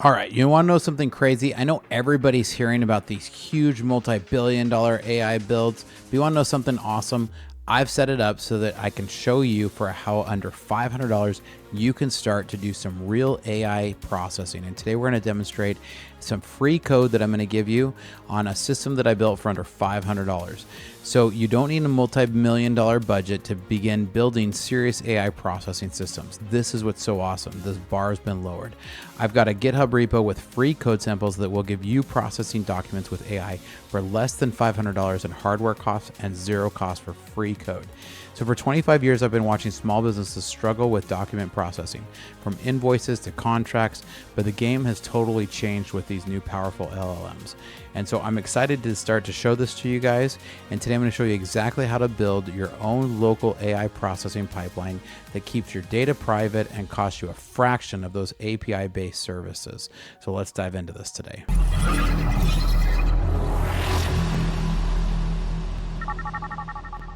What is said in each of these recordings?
All right, you want to know something crazy? I know everybody's hearing about these huge multi-billion-dollar AI builds, but you want to know something awesome? I've set it up so that I can show you for how under $500 you can start to do some real AI processing. And today we're going to demonstrate some free code that I'm going to give you on a system that I built for under $500. So you don't need a multi-million-dollar budget to begin building serious AI processing systems. This is what's so awesome. This bar has been lowered. I've got a GitHub repo with free code samples that will give you processing documents with AI for less than $500 in hardware costs and zero cost for free code. So for 25 years, I've been watching small businesses struggle with document processing, from invoices to contracts, but the game has totally changed with these new powerful LLMs. And so I'm excited to start to show this to you guys. And today I'm going to show you exactly how to build your own local AI processing pipeline that keeps your data private and costs you a fraction of those API-based services. So let's dive into this today.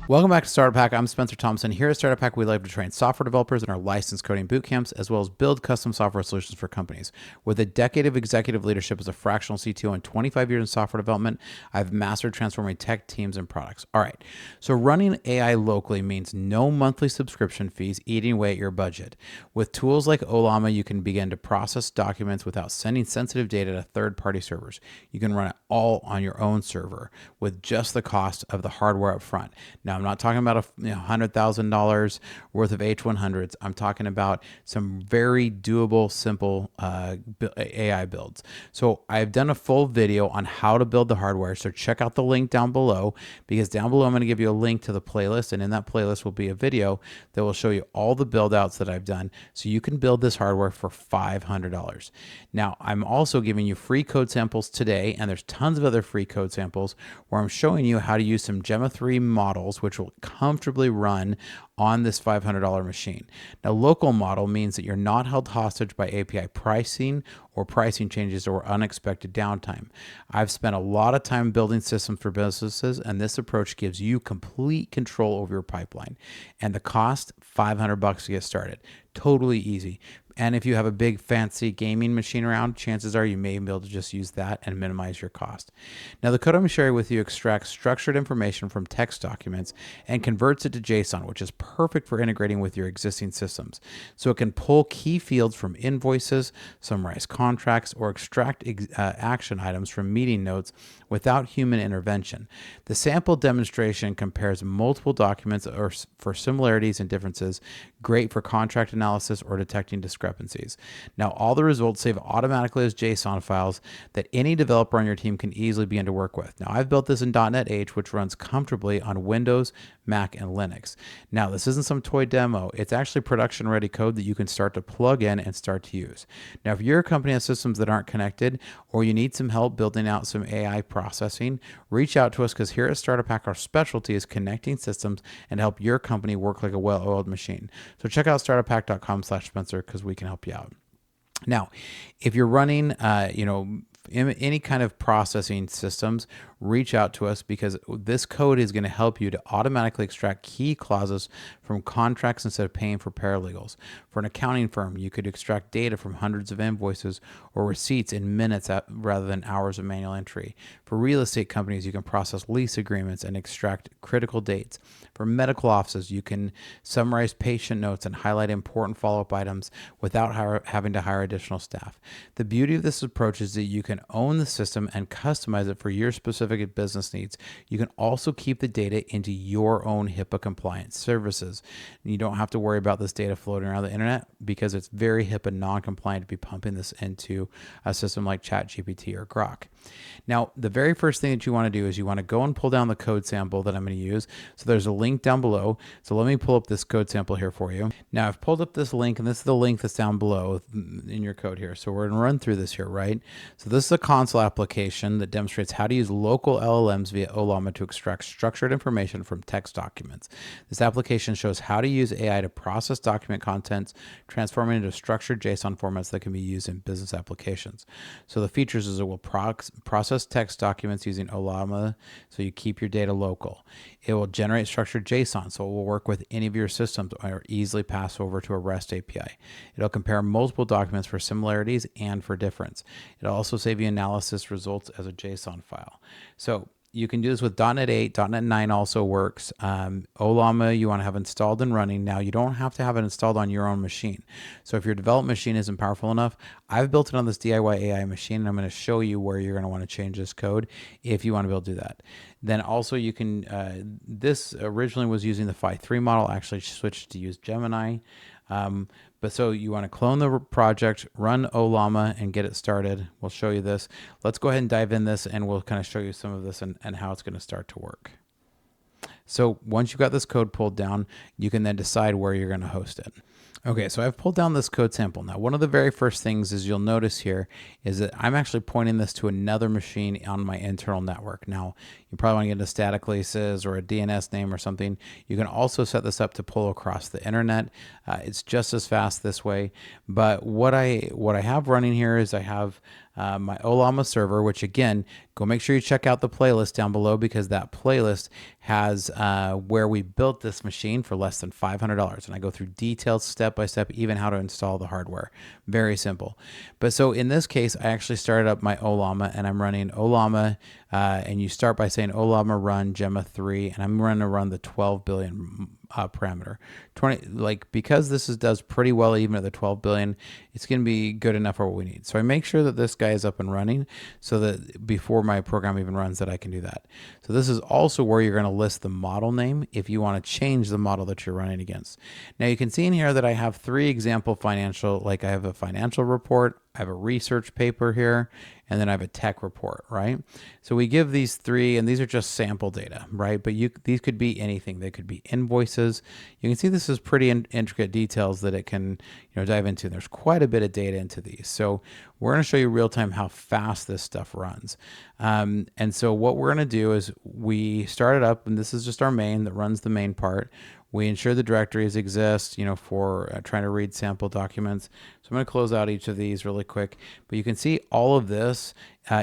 Welcome back to Startup Hack. I'm Spencer Thompson. Here at Startup Hack, we like to train software developers in our licensed coding bootcamps, as well as build custom software solutions for companies. With a decade of executive leadership as a fractional CTO and 25 years in software development, I've mastered transforming tech teams and products. All right, so running AI locally means no monthly subscription fees eating away at your budget. With tools like Ollama, you can begin to process documents without sending sensitive data to third-party servers. You can run it all on your own server with just the cost of the hardware up front. Now, I'm not talking about $100,000 worth of H100s. I'm talking about some very doable, simple AI builds. So I've done a full video on how to build the hardware. So check out the link down below, because down below I'm going to give you a link to the playlist. And in that playlist will be a video that will show you all the build outs that I've done. So you can build this hardware for $500. Now, I'm also giving you free code samples today, and there's tons of other free code samples where I'm showing you how to use some Gemma 3 models, which will comfortably run on this $500 machine. Now, local model means that you're not held hostage by API pricing or pricing changes or unexpected downtime. I've spent a lot of time building systems for businesses, and this approach gives you complete control over your pipeline. And the cost, $500 to get started. Totally easy. And if you have a big fancy gaming machine around, chances are you may be able to just use that and minimize your cost. Now, the code I'm sharing with you extracts structured information from text documents and converts it to JSON, which is perfect for integrating with your existing systems. So it can pull key fields from invoices, summarize contracts, or extract action items from meeting notes without human intervention. The sample demonstration compares multiple documents for similarities and differences, great for contract analysis or detecting discrepancies. Now, all the results save automatically as JSON files that any developer on your team can easily begin to work with. Now, I've built this in .NET 8, which runs comfortably on Windows, Mac, and Linux. Now, this isn't some toy demo. It's actually production-ready code that you can start to plug in and start to use. Now, if your company has systems that aren't connected, or you need some help building out some AI processing, reach out to us, because here at Startup Hack, our specialty is connecting systems and help your company work like a well-oiled machine. So check out startuphack.com/Spencer, because we can help you out. Now, if you're running, any kind of processing systems, reach out to us, because this code is going to help you to automatically extract key clauses from contracts instead of paying for paralegals. For an accounting firm, you could extract data from hundreds of invoices or receipts in minutes rather than hours of manual entry. For real estate companies, you can process lease agreements and extract critical dates. For medical offices, you can summarize patient notes and highlight important follow-up items without having to hire additional staff. The beauty of this approach is that you can own the system and customize it for your specific business needs. You can also keep the data into your own HIPAA compliant services. You don't have to worry about this data floating around the internet, because it's very HIPAA non-compliant to be pumping this into a system like ChatGPT or Grok. Now, the very first thing that you want to do is you want to go and pull down the code sample that I'm going to use. So there's a link down below. So let me pull up this code sample here for you. Now, I've pulled up this link, and this is the link that's down below in your code here. So we're going to run through this here, right? So this is a console application that demonstrates how to use local LLMs via Ollama to extract structured information from text documents. This application shows how to use AI to process document contents, transforming into structured JSON formats that can be used in business applications. So the features is it will process text documents using Ollama, so you keep your data local. It will generate structured JSON, so it will work with any of your systems or easily pass over to a REST API. It'll compare multiple documents for similarities and for difference. It'll also save you analysis results as a JSON file. So you can do this with .NET 8, .NET 9 also works. Ollama you want to have installed and running. Now you don't have to have it installed on your own machine. So if your development machine isn't powerful enough, I've built it on this DIY AI machine, and I'm going to show you where you're going to want to change this code if you want to be able to do that. Then also you can, this originally was using the Phi 3 model, actually switched to use Gemini. But so you want to clone the project, run Ollama, and get it started. We'll show you this. Let's go ahead and dive in this, and we'll kind of show you some of this and how it's going to start to work. So once you've got this code pulled down, you can then decide where you're going to host it. Okay, so I've pulled down this code sample. Now, one of the very first things is you'll notice here is that I'm actually pointing this to another machine on my internal network. Now, you probably want to get into static leases or a DNS name or something. You can also set this up to pull across the internet. It's just as fast this way. But what I have running here is I have my Ollama server, which again, go make sure you check out the playlist down below, because that playlist has where we built this machine for less than $500. And I go through detailed step-by-step, even how to install the hardware. Very simple. But so in this case, I actually started up my Ollama, and I'm running Ollama, and you start by saying Ollama run Gemma 3, and I'm going to run the 12 billion parameter. 20, like, because this does pretty well even at the 12 billion, it's going to be good enough for what we need. So I make sure that this guy is up and running so that before my program even runs that I can do that. So this is also where you're going to list the model name if you want to change the model that you're running against. Now you can see in here that I have 3 example financial, like I have a financial report, I have a research paper here, and then I have a tech report, right? So we give these 3, and these are just sample data, right? But these could be anything. They could be invoices. You can see this is pretty intricate details that it can, dive into. There's quite a bit of data into these. So we're going to show you real time how fast this stuff runs. And so what we're going to do is we start it up, and this is just our main that runs the main part. We ensure the directories exist, for trying to read sample documents. So I'm going to close out each of these really quick. But you can see all of this,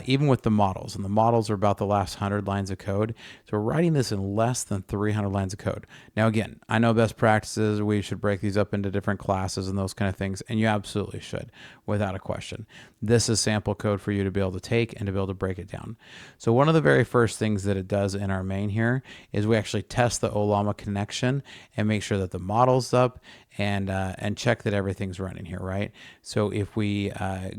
even with the models. And the models are about the last 100 lines of code. So we're writing this in less than 300 lines of code. Now, again, I know best practices, we should break these up into different classes and those kind of things. And you absolutely should, without a question. This is sample code for you to be able to take and to be able to break it down. So one of the very first things that it does in our main here is we actually test the Ollama connection and make sure that the model's up and check that everything's running here, right? So if we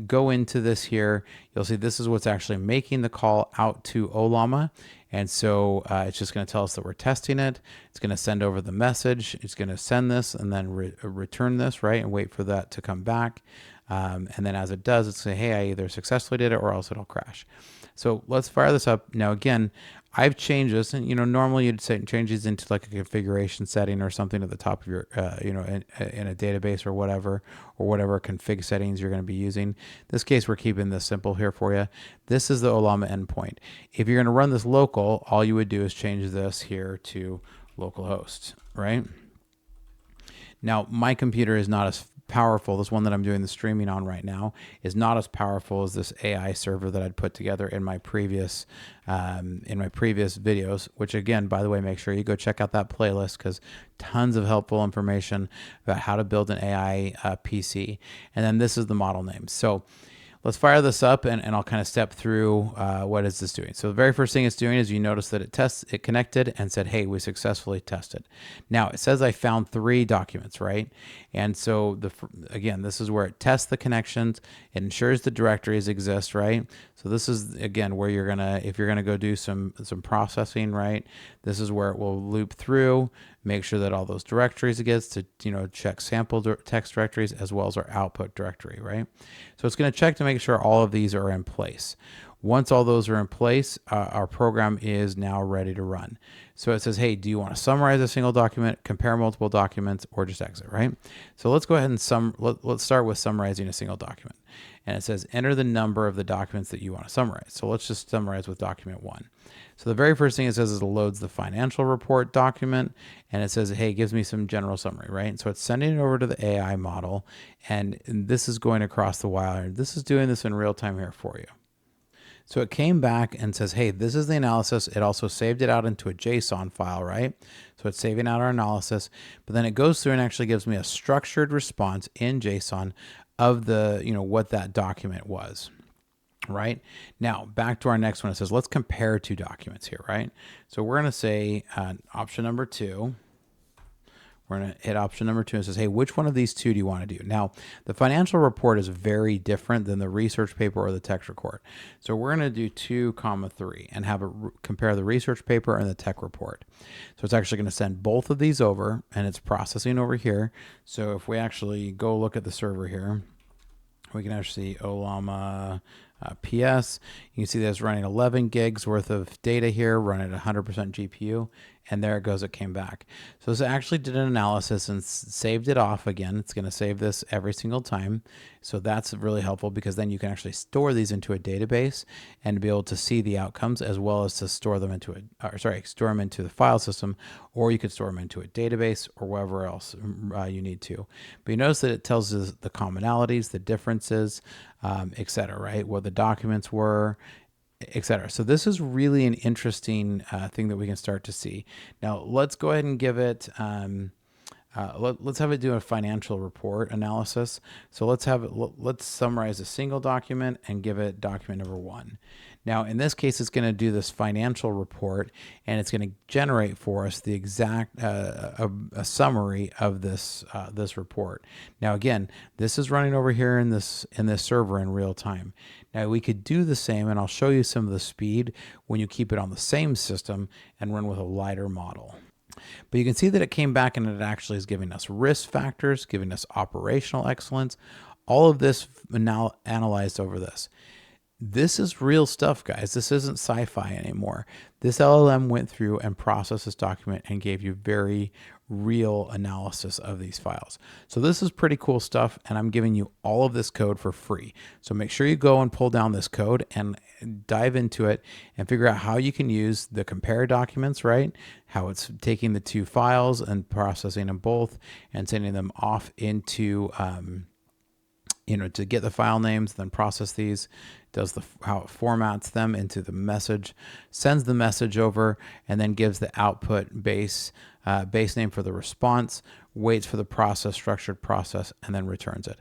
go into this here, you'll see this is what's actually making the call out to Ollama. And so it's just going to tell us that we're testing it. It's going to send over the message. It's going to send this and then return this, right? And wait for that to come back. And then as it does, it's say, hey, I either successfully did it or else it'll crash. So let's fire this up. Now, again, I've changed this, and normally you'd say change these into like a configuration setting or something at the top of your, in a database or whatever config settings you're going to be using. In this case, we're keeping this simple here for you. This is the Ollama endpoint. If you're going to run this local, all you would do is change this here to localhost, right? Now, my computer is not as powerful. This one that I'm doing the streaming on right now is not as powerful as this AI server that I'd put together in my previous videos, which again, by the way, make sure you go check out that playlist because tons of helpful information about how to build an AI PC. And then this is the model name. So let's fire this up and I'll kind of step through what is this doing. So the very first thing it's doing is you notice that it connected and said, hey, we successfully tested. Now it says I found 3 documents, right? And so again, this is where it tests the connections. It ensures the directories exist, right? So this is again where you're gonna, if you're gonna go do some processing, right? This is where it will loop through, make sure that all those directories it gets to, check sample text directories as well as our output directory, right? So it's going to check to make sure all of these are in place. Once all those are in place, our program is now ready to run. So it says, hey, do you want to summarize a single document, compare multiple documents, or just exit, right? So let's go ahead and let's start with summarizing a single document. And it says, enter the number of the documents that you want to summarize. So let's just summarize with document 1. So the very first thing it says is it loads the financial report document, and it says, hey, it gives me some general summary, right? So it's sending it over to the AI model, and this is going across the wire. This is doing this in real time here for you. So it came back and says, hey, this is the analysis. It also saved it out into a JSON file, right? So it's saving out our analysis, but then it goes through and actually gives me a structured response in JSON of the, what that document was. Right now, back to our next one. It says, let's compare two documents here, right? So we're going to say option number 2. We're going to hit option number 2 and says, hey, which one of these two do you want to do? Now, the financial report is very different than the research paper or the tech report. So we're going to do 2,3 and have it compare the research paper and the tech report. So it's actually going to send both of these over, and it's processing over here. So if we actually go look at the server here, we can actually see Ollama PS. You can see that's running 11 gigs worth of data here, running at 100% GPU, and there it goes, it came back. So this actually did an analysis and saved it off again. It's going to save this every single time. So that's really helpful because then you can actually store these into a database and be able to see the outcomes as well as to store them into store them into the file system, or you could store them into a database or wherever else you need to. But you notice that it tells us the commonalities, the differences, etc., right? What the documents were, etc. So this is really an interesting thing that we can start to see. Now let's go ahead and give it, let's have it do a financial report analysis. So let's summarize a single document and give it document number 1. Now, in this case, it's going to do this financial report, and it's going to generate for us the exact a summary of this report. Now, again, this is running over here in this server in real time. Now, we could do the same, and I'll show you some of the speed when you keep it on the same system and run with a lighter model. But you can see that it came back and it actually is giving us risk factors, giving us operational excellence, all of this now analyzed over this. This is real stuff, guys. This isn't sci-fi anymore. This LLM went through and processed this document and gave you very real analysis of these files. So this is pretty cool stuff, and I'm giving you all of this code for free. So make sure you go and pull down this code and dive into it and figure out how you can use the compare documents, right? How it's taking the two files and processing them both and sending them off into to get the file names, then process these, does how it formats them into the message, sends the message over, and then gives the output base name for the response, waits for the process, structured process, and then returns it.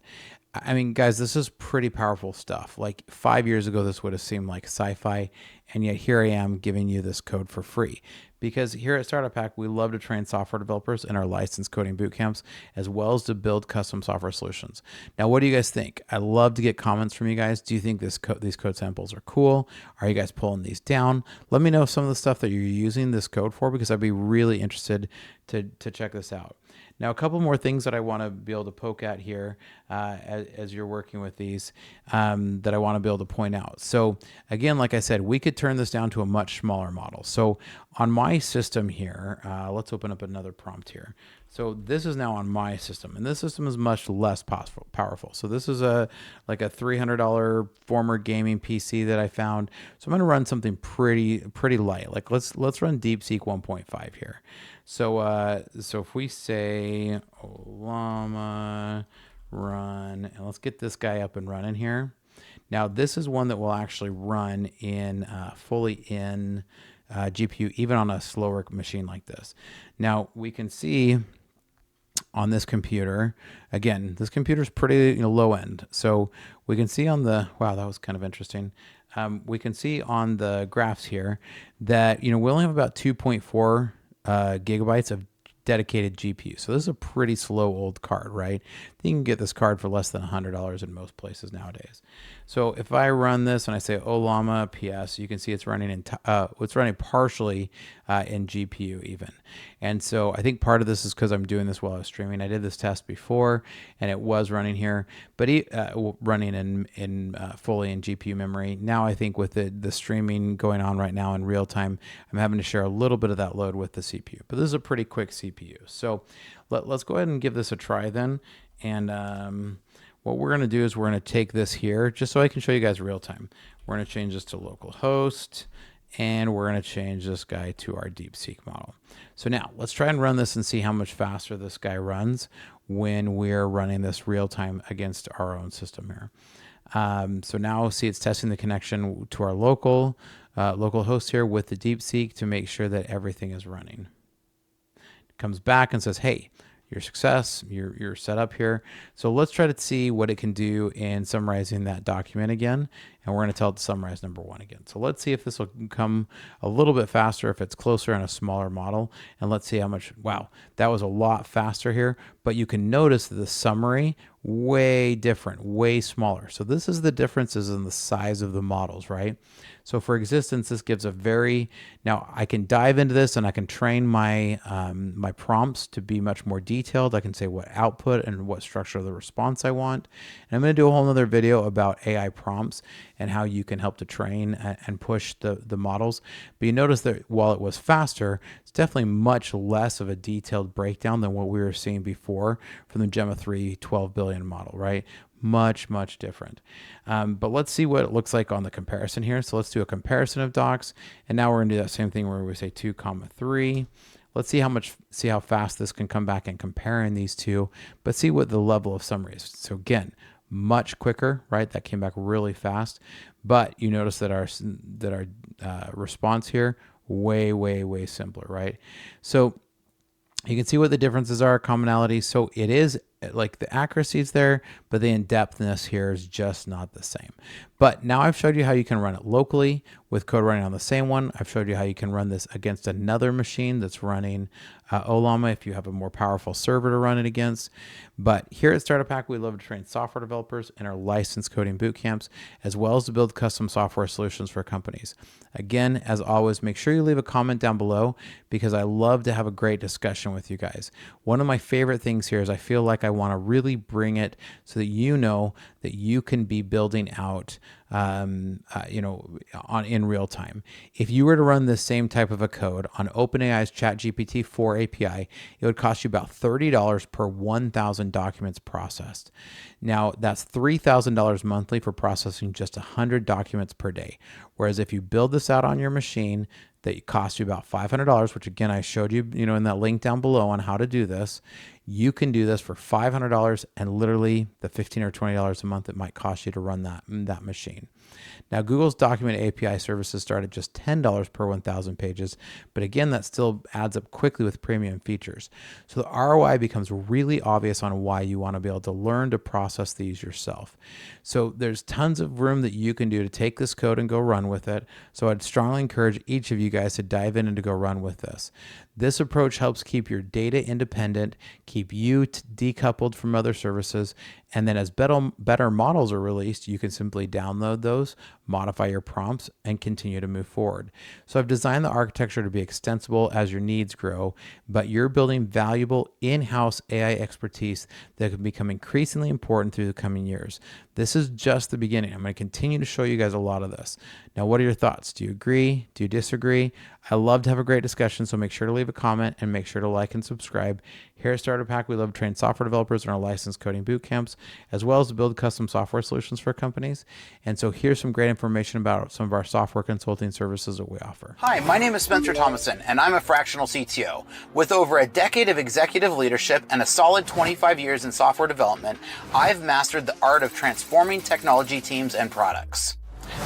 I mean, guys, this is pretty powerful stuff. Like 5 years ago, this would have seemed like sci-fi, and yet here I am giving you this code for free. Because here at Startup Hack, we love to train software developers in our licensed coding bootcamps, as well as to build custom software solutions. Now, what do you guys think? I love to get comments from you guys. Do you think these code samples are cool? Are you guys pulling these down? Let me know some of the stuff that you're using this code for, because I'd be really interested to check this out. Now, a couple more things that I want to be able to poke at here as you're working with these that I want to be able to point out. So again, like I said, we could turn this down to a much smaller model. So on my system here, let's open up another prompt here. So this is now on my system, and this system is much less powerful. So this is like a $300 former gaming PC that I found. So I'm going to run something pretty light. Like let's run DeepSeek 1.5 here. So if we say Ollama run, and let's get this guy up and running here. Now this is one that will actually run in fully in GPU, even on a slower machine like this. Now we can see on this computer, again, this computer is pretty low end. So we can see on the, wow, that was kind of interesting. We can see on the graphs here that, we only have about 2.4 gigabytes of dedicated GPU. So this is a pretty slow old card, right? You can get this card for less than $100 in most places nowadays. So if I run this and I say Ollama PS, you can see it's running partially in GPU even. And so I think part of this is because I'm doing this while I was streaming. I did this test before and it was running here, but running in fully in GPU memory. Now I think with the streaming going on right now in real time, I'm having to share a little bit of that load with the CPU. But this is a pretty quick CPU. So let's go ahead and give this a try then. And what we're going to do is we're going to take this here just so I can show you guys real time. We're going to change this to localhost, and we're going to change this guy to our DeepSeek model. So now let's try and run this and see how much faster this guy runs when we're running this real time against our own system here. So now see it's testing the connection to our local host here with the DeepSeek to make sure that everything is running. It comes back and says, hey, your success, you're set up here. So let's try to see what it can do in summarizing that document again. And we're going to tell it to summarize number 1 again. So let's see if this will come a little bit faster, if it's closer on a smaller model. And let's see how much, wow, that was a lot faster here. But you can notice that the summary, way different, way smaller. So this is the differences in the size of the models, right? So for existence, this gives a very, now I can dive into this and I can train my my prompts to be much more detailed. I can say what output and what structure of the response I want. And I'm going to do a whole nother video about AI prompts and how you can help to train and push the models. But you notice that while it was faster, it's definitely much less of a detailed breakdown than what we were seeing before from the Gemma 3 12 billion model, right? Much, much different. But let's see what it looks like on the comparison here. So let's do a comparison of docs. And now we're going to do that same thing where we say 2,3. Let's see how fast this can come back and comparing these two, but see what the level of summary is. So again, much quicker, right? That came back really fast. But you notice that our response here, way simpler, right? So you can see what the differences are, commonalities. So it is like the accuracy is there, but the in-depthness here is just not the same. But now I've showed you how you can run it locally with code running on the same one. I've showed you how you can run this against another machine that's running Ollama if you have a more powerful server to run it against. But here at Startup Hack, we love to train software developers in our licensed coding boot camps, as well as to build custom software solutions for companies. Again, as always, make sure you leave a comment down below because I love to have a great discussion with you guys. One of my favorite things here is I feel like I want to really bring it so that you know that you can be building out in real time. If you were to run this same type of a code on OpenAI's ChatGPT 4 API, it would cost you about $30 per 1,000 documents processed. Now, that's $3,000 monthly for processing just 100 documents per day. Whereas if you build this out on your machine, that costs you about $500, which again, I showed you, in that link down below on how to do this. You can do this for $500 and literally the $15 or $20 a month it might cost you to run that machine. Now, Google's document API services start at just $10 per 1,000 pages, but again, that still adds up quickly with premium features. So the ROI becomes really obvious on why you want to be able to learn to process these yourself. So there's tons of room that you can do to take this code and go run with it. So I'd strongly encourage each of you guys to dive in and to go run with this. This approach helps keep your data independent, keep you decoupled from other services, and then as better models are released, you can simply download those, modify your prompts, and continue to move forward. So I've designed the architecture to be extensible as your needs grow, but you're building valuable in-house AI expertise that can become increasingly important through the coming years. This is just the beginning. I'm going to continue to show you guys a lot of this. Now, what are your thoughts? Do you agree? Do you disagree? I love to have a great discussion, so make sure to leave a comment and make sure to like and subscribe. Here at Startup Hack, we love to train software developers in our licensed coding boot camps, as well as to build custom software solutions for companies. And so here's some great information about some of our software consulting services that we offer. Hi, my name is Spencer Thomason, and I'm a fractional CTO. With over a decade of executive leadership and a solid 25 years in software development, I've mastered the art of transforming technology teams and products.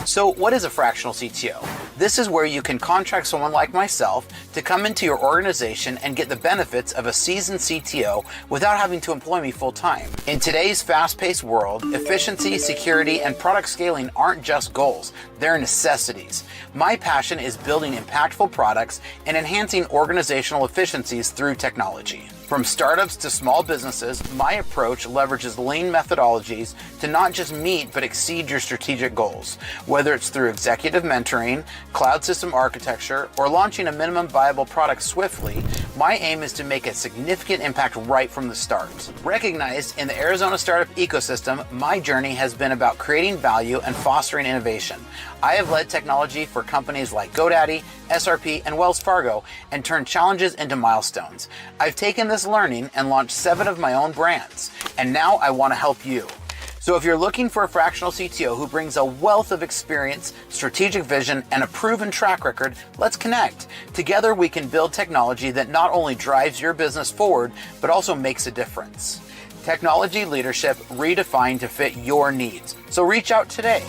So what is a fractional CTO? This is where you can contract someone like myself to come into your organization and get the benefits of a seasoned CTO without having to employ me full time. In today's fast-paced world, efficiency, security, and product scaling aren't just goals, they're necessities. My passion is building impactful products and enhancing organizational efficiencies through technology. From startups to small businesses, my approach leverages lean methodologies to not just meet but exceed your strategic goals. Whether it's through executive mentoring, cloud system architecture, or launching a minimum viable product swiftly, my aim is to make a significant impact right from the start. Recognized in the Arizona startup ecosystem, my journey has been about creating value and fostering innovation. I have led technology for companies like GoDaddy, SRP, and Wells Fargo and turned challenges into milestones. I've taken this learning and launched 7 of my own brands, and now I want to help you. So if you're looking for a fractional CTO who brings a wealth of experience, strategic vision, and a proven track record, let's connect. Together we can build technology that not only drives your business forward, but also makes a difference. Technology leadership redefined to fit your needs. So reach out today.